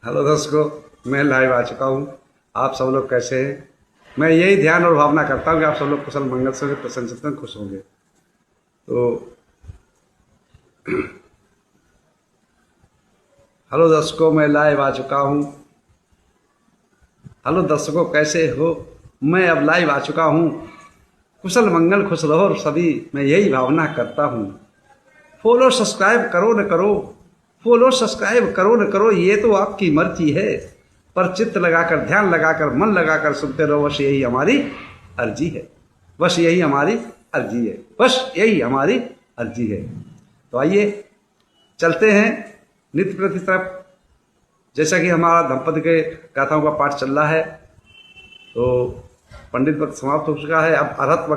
Hello दोस्तों, मैं live आ चुका हूँ। आप सब लोग कैसे हैं? मैं यही ध्यान और भावना करता हूँ कि आप सब लोग कुशल मंगल से प्रसन्नचित्त में खुश होंगे। तो हेलो दर्शकों, मैं लाइव आ चुका हूँ। हेलो दर्शकों, कैसे हो? मैं अब लाइव आ चुका हूँ। कुशल मंगल खुश रहो सभी, मैं यही भावना करता हूँ। फॉलो सब्सक्राइब करो न करो, फॉलो सब्सक्राइब करो न करो, ये तो आपकी मर्जी है, पर चित्त लगाकर, ध्यान लगाकर, मन लगाकर सुनते रहो। बस यही हमारी अर्जी है, बस यही हमारी अर्जी है, बस यही हमारी अर्जी है। तो आइए चलते हैं नित्य प्रति तरफ। जैसा कि हमारा दंपति के गाथाओं का पाठ चल रहा है, तो पंडित वक्त समाप्त हो चुका है, अब अरहत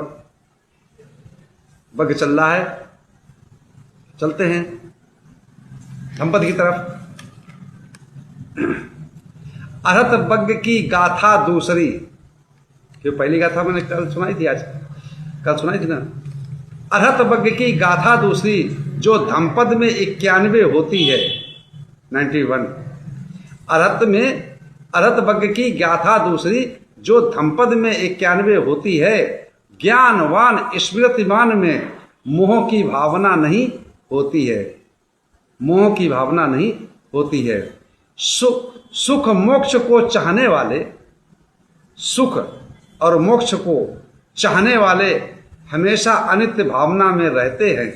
वक्त चल रहा है। चलते हैं दंपति की तरफ। अरहत वज्ञ की गाथा दूसरी, जो पहली गाथा मैंने कल सुनाई थी, आज कल सुनाई थी ना। अरहत वज्ञ की गाथा दूसरी, जो धमपद में 91 होती है, 91। अरहत वज्ञ की गाथा दूसरी, जो धमपद में 91 होती है। ज्ञानवान स्मृतिमान में मोह की भावना नहीं होती है, मोह की भावना नहीं होती है। सुख मोक्ष को चाहने वाले, सुख और मोक्ष को चाहने वाले हमेशा अनित्य भावना में रहते हैं।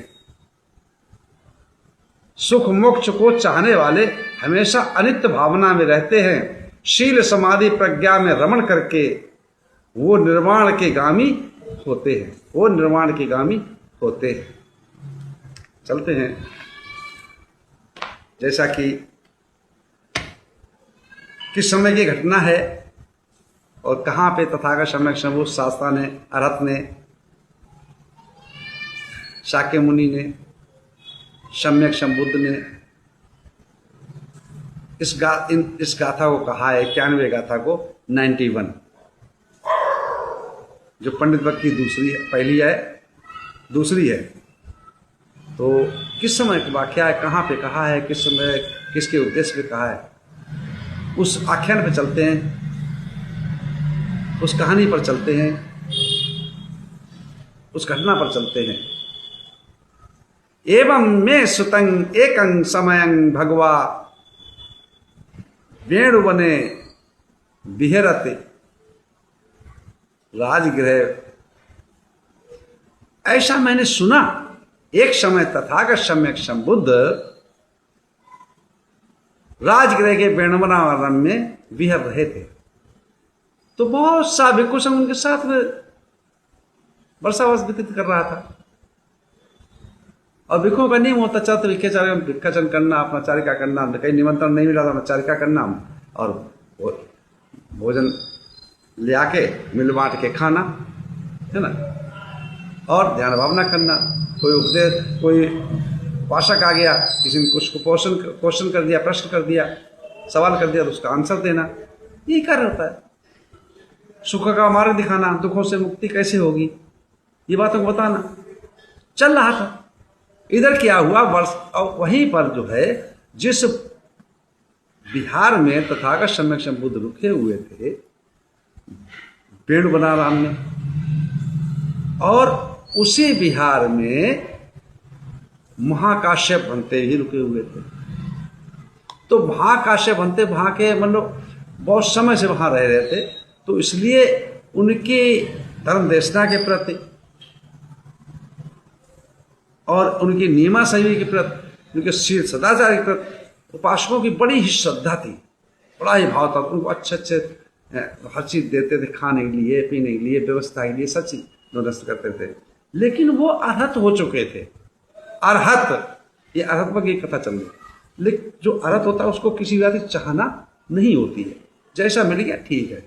सुख मोक्ष को चाहने वाले हमेशा अनित्य भावना में रहते हैं। शील समाधि प्रज्ञा में रमण करके वो निर्वाण के गामी होते हैं, वो निर्वाण के गामी होते हैं। चलते हैं। जैसा कि किस समय की घटना है और कहाँ पे तथागत सम्यक संबुद्ध शास्त्रा ने, अरहत ने, शाक्य मुनि ने, सम्यक संबुद्ध ने इस गाथा को कहा है, 91 गाथा को 91, जो पंडित वक्त की दूसरी है, पहली है, दूसरी है। तो किस समय की वाक्या है, कहाँ पे कहा है, किस समय, किसके उद्देश्य पे कहा है, उस आख्यान पे चलते हैं, उस कहानी पर चलते हैं, उस घटना पर चलते हैं। एवं में सुतंग एकं समयं भगवा वेणुवने विहरते राजगृह। ऐसा मैंने सुना, एक समय तथागत सम्यक संबुद्ध राजगृह के वेणुवनावरण में विहर रहे थे। तो बहुत सा भिक्षु संघ उनके साथ में वर्षावास व्यतीत कर रहा था। और भिक्षुओं का नियम होता, चल भिक्षाचरण करना, अपना चारिका करना, कहीं निमंत्रण नहीं मिला था चारिका करना, और भोजन ले आके मिल बांट के खाना, है ना, और ध्यान भावना करना। कोई उपदेश, कोई उपासक आ गया, किसी ने कुछ क्वेश्चन कर दिया, प्रश्न कर दिया, सवाल कर दिया, तो उसका आंसर देना, यही कार्य होता है। सुख का मार्ग दिखाना, दुखों से मुक्ति कैसे होगी, ये बातों को बताना चल रहा था। इधर क्या हुआ, वर्ष, और वहीं पर जो है, जिस बिहार में तथागत सम्यक संबुद्ध रुके हुए थे, वेणुवनाराम में, और उसी बिहार में महाकाश्यप भंते भी रुके हुए थे। तो महाकाश्यप भंते वहां के मतलब बहुत समय से वहां रह रहे थे, तो इसलिए उनकी धर्म देशना के प्रति और उनकी नियमा संयमी के प्रति, उनके शील सदाचार के प्रति उपासकों की बड़ी ही श्रद्धा थी, बड़ा ही भाव था। उनको अच्छे अच्छे हर चीज देते थे, खाने के लिए, पीने के लिए, व्यवस्था के लिए, सब चीज बंदोबस्त करते थे। लेकिन वो अरहत हो चुके थे। अरहत, ये अरहत पर की कथा चल रही, लेकिन जो अरहत होता है उसको किसी बात की चाहना नहीं होती है। जैसा मिल गया ठीक है,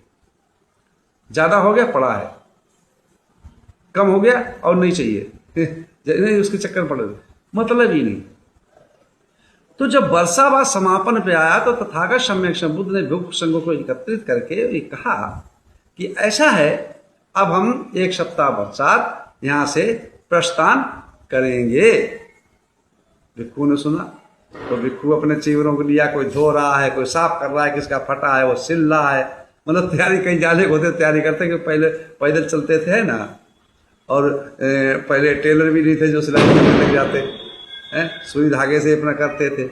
ज्यादा हो गया पड़ा है, कम हो गया और नहीं चाहिए नहीं, उसके चक्कर में पड़ रहे, मतलब ही नहीं। तो जब वर्षावास समापन पे आया, तो तथागत सम्यक संबुद्ध ने भिक्षु संघों को एकत्रित करके ये कहा कि ऐसा है, अब हम 1 सप्ताह पश्चात यहां से प्रस्थान करेंगे। भिक्षु ने सुना, तो भिक्षु अपने चीवरों को लिया, कोई धो रहा है, कोई साफ कर रहा है, किसका फटा है वो सिल रहा है, मतलब तैयारी, कहीं जाने को होते तैयारी करते, कि पहले पैदल चलते थे ना, और पहले टेलर भी नहीं थे जो सिलाई करने लग जाते हैं, सुई धागे से अपना करते थे।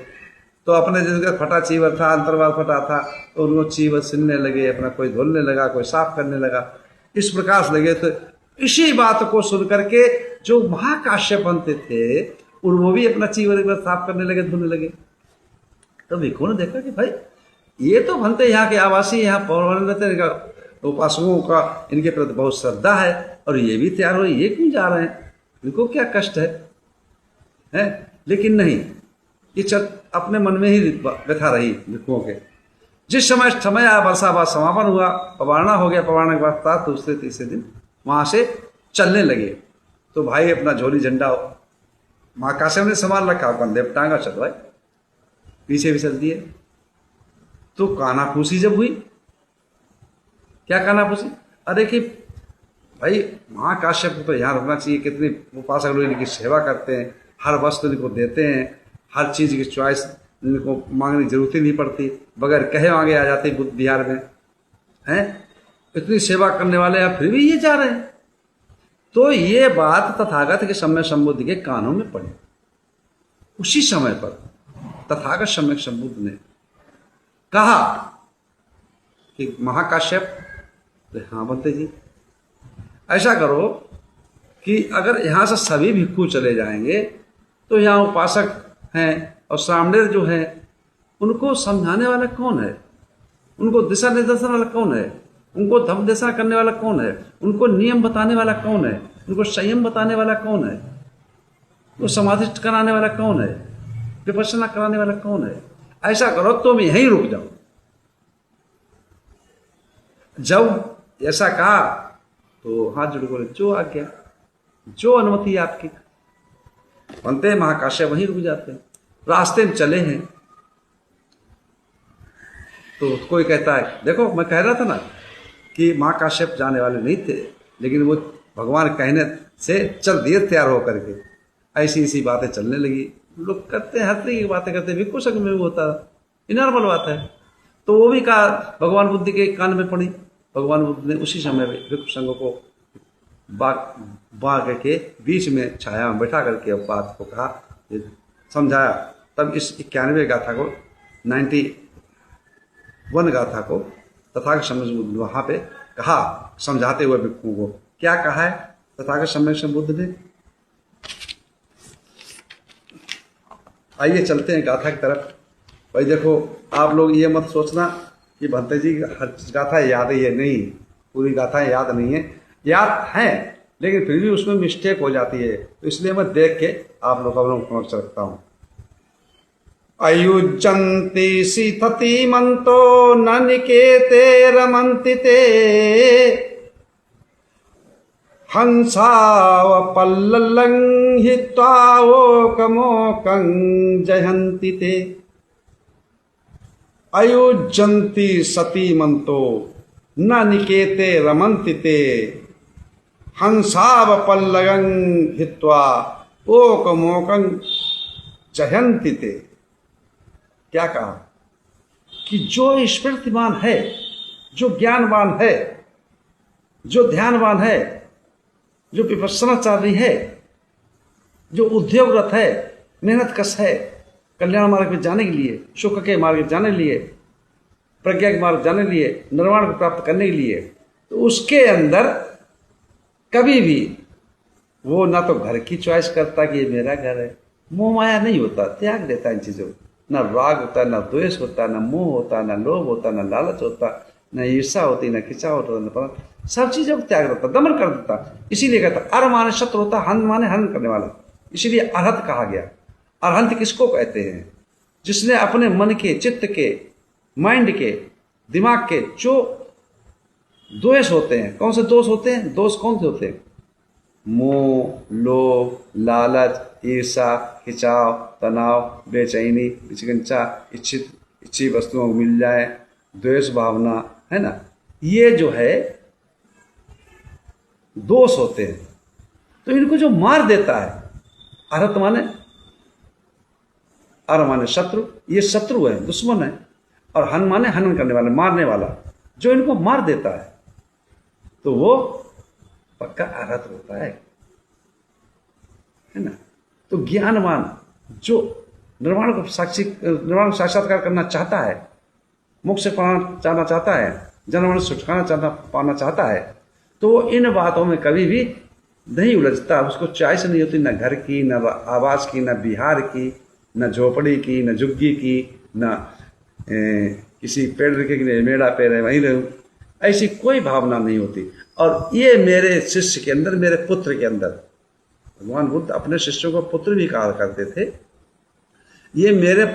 तो अपने जिसका फटा चीवर था, अंतर्वाल फटा था, तो उनको चीवर सिलने लगे, अपना कोई धुलने लगा, कोई साफ करने लगा, इस प्रकार से लगे। तो इसी बात को सुन करके जो महाकाश्यप बनते थे, और वो भी अपना चीवर एक बार साफ करने लगे, धुलने लगे। तो भिक्षु ने देखा कि भाई ये तो बनते यहाँ के आवासी, यहाँ पौराण रहते हैं, उपासकों का इनके प्रति बहुत श्रद्धा है, और ये भी तैयार हो, ये क्यों जा रहे हैं, इनको क्या कष्ट है? लेकिन नहीं, ये अपने मन में ही व्यथा रही भिक्षुओं के। जिस समय वर्षा बाद समापन हुआ, पवारना हो गया, पवारना के बाद था दूसरे तीसरे दिन वहां से चलने लगे। तो भाई अपना झोली झंडा महाकाश्यप ने संभाल रखा, कंधे पर टांगा, चल भाई पीछे भी चल दिए। तो कानाफूसी जब हुई, क्या कानाफूसी? अरे कि भाई महाकाश्यप को तो यहाँ रुकना चाहिए, कितने उपासक लोग इनकी सेवा करते हैं, हर वस्तु इनको देते हैं, हर चीज़ की चॉइस इनको मांगने की जरूरत ही नहीं पड़ती, बगैर कहे आगे आ जाते बुद्ध विहार में हैं, इतनी सेवा करने वाले हैं, फिर भी ये जा रहे हैं। तो ये बात तथागत के समय संबुद्ध के कानों में पड़ी। उसी समय पर तथागत सम्यक संबुद्ध ने कहा कि महाकाश्यप, हाँ बनते जी, ऐसा करो कि अगर यहाँ से सभी भिक्षु चले जाएंगे तो यहाँ उपासक हैं और सामने जो है उनको समझाने वाला कौन है, उनको दिशा निर्देशन वाला कौन है, उनको धर्म दिशा करने वाला कौन है, उनको नियम बताने वाला कौन है, उनको संयम बताने वाला कौन है, उनको समाधिष्ठ कराने वाला कौन है, विपश्यना कराने वाला कौन है? ऐसा करो तुम यहीं रुक जाओ। जब ऐसा कहा तो हाथ जोड़ बोले, जो आज्ञा, जो अनुमति आपकी। बनते महाकाश्यप वहीं रुक जाते हैं। रास्ते में चले हैं तो कोई कहता है, देखो मैं कह रहा था ना कि महाकाश्यप जाने वाले नहीं थे, लेकिन वो भगवान कहने से चल दिए तैयार होकर के। ऐसी ऐसी बातें चलने लगी, लोग करते हैं, हर तरीके की बातें करते हैं, भिक्षु संघ में भी होता है, ये नॉर्मल बात है। तो वो भी कहा, भगवान बुद्ध के कान में पड़ी। भगवान बुद्ध ने उसी समय में भिक्षु संघ को बाग के बीच में छाया में बैठा करके बात को कहा, समझाया। तब इस 91 गाथा को, 91 गाथा को तथागत सम्यक बुद्ध वहां पे कहा, समझाते हुए भिक्षुओं को। क्या कहा है तथागत सम्यक बुद्ध ने? आइए चलते हैं गाथा की तरफ। भाई देखो, आप लोग ये मत सोचना कि भंते जी हर गाथा याद है, ये नहीं, पूरी गाथा याद नहीं है, याद है लेकिन फिर भी उसमें मिस्टेक हो जाती है, तो इसलिए मैं देख के आप लोगों को समझ सकता हूं। अयुज्यन्ति सीतति मंतो न निकेते रमन्ति ते, हंसाव पल्ललं हित्वा ओकमोकं जयन्ति ते। अयुज्यन्ति सती मंतो न निकेते रमन्ति ते, हंसाव पल्ललं हित्वा ओकमोकं जयन्ति ते। क्या कहा कि जो स्मृतिमान है, जो ज्ञानवान है, जो ध्यानवान है, जो विपश्यनाचारी है, जो उद्योगरत है, मेहनत कश है, कल्याण मार्ग में जाने के लिए, सुख के मार्ग में जाने के लिए, प्रज्ञा के मार्ग जाने के लिए, निर्वाण को प्राप्त करने के लिए, तो उसके अंदर कभी भी वो ना तो घर की चॉइस करता कि ये मेरा घर है, मोह माया नहीं होता, त्याग देता इन चीजों। न राग होता, न द्वेष होता, न मोह होता, न लोभ होता, न लालच होता, न ईर्षा होती, न खिंचाव होता, न पराग, सब चीजों को त्याग देता, दमन कर देता। इसीलिए कहता अर माने शत्रु होता, हन माने हन करने वाला, इसीलिए अरहत कहा गया। अरहंत किसको कहते हैं? जिसने अपने मन के, चित्त के, माइंड के, दिमाग के जो दोष होते हैं, कौन से दोष होते हैं? दोष कौन से होते हैं? मोह, लोभ, लालच, ईर्षा, खिंचाव, तनाव, बेचैनी, विचिकिंसा, इच्छी वस्तुओं को मिल जाए, द्वेष भावना, है ना, ये जो है दोष होते हैं। तो इनको जो मार देता है, अरहत माने अर माने शत्रु, ये शत्रु है, दुश्मन है। और हन माने हनन करने वाला, मारने वाला, जो इनको मार देता है तो वो पक्का अरहत होता है ना। तो ज्ञानवान जो निर्वाण को साक्षात्कार करना चाहता है, मोक्ष चाहना चाहता है, जन्म छुटकारा पाना चाहता है, तो वो इन बातों में कभी भी नहीं उलझता। उसको चॉइस नहीं होती, न घर की, न आवास की, न बिहार की, न झोपड़ी की, न झुग्गी की, न किसी पेड़ के मेड़ा पे रहे वहीं रहूं, ऐसी कोई भावना नहीं होती। और ये मेरे शिष्य के अंदर, मेरे पुत्र के अंदर, भगवान बुद्ध अपने शिष्यों को पुत्र भी कहा करते थे, ये मेरे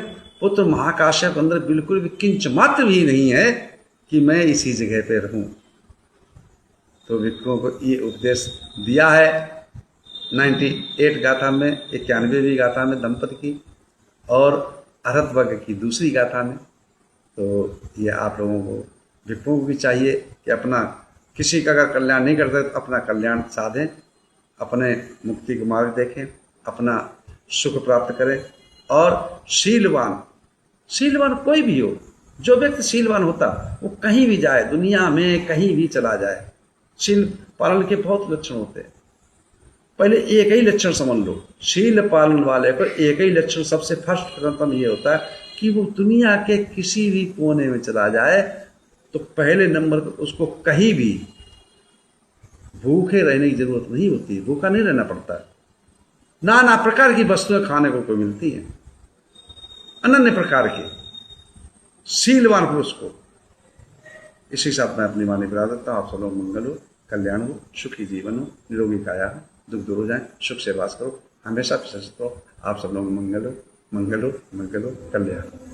पुत्र महाकाश्यप के अंदर बिल्कुल भी किंच मात्र भी नहीं है कि मैं इसी जगह पे रहूं। तो भिक्षुओं को ये उपदेश दिया है 98 गाथा में, 91वीं गाथा में दंपति की, और अरहत वर्ग की दूसरी गाथा में। तो ये आप लोगों को, भिक्षुओं को भी चाहिए कि अपना, किसी का अगर कल्याण नहीं करते तो अपना कल्याण साधें, अपने मुक्ति को मार्ग देखें, अपना सुख प्राप्त करें। और शीलवान कोई भी हो, जो व्यक्ति शीलवान होता वो कहीं भी जाए, दुनिया में कहीं भी चला जाए। शील पालन के बहुत लक्षण होते हैं। पहले एक ही लक्षण समझ लो, शील पालन वाले को एक ही लक्षण सबसे फर्स्ट प्रथम ये होता है कि वो दुनिया के किसी भी कोने में चला जाए तो पहले नंबर पर उसको कहीं भी भूखे रहने की जरूरत नहीं होती, भूखा नहीं रहना पड़ता है। नाना प्रकार की वस्तुएं खाने को मिलती हैं, अनन्य प्रकार के। शीलवान पुरुष को इसी साथ मैं अपनी वाणी बता देता हूँ। आप सब लोग मंगल हो, कल्याण हो, सुखी जीवन हो, निरोगी काया हो, दुख दूर हो जाए, सुख से वास करो, हमेशा प्रसन्न हो। आप सब लोग मंगल हो, मंगल हो, मंगल हो, कल्याण हो।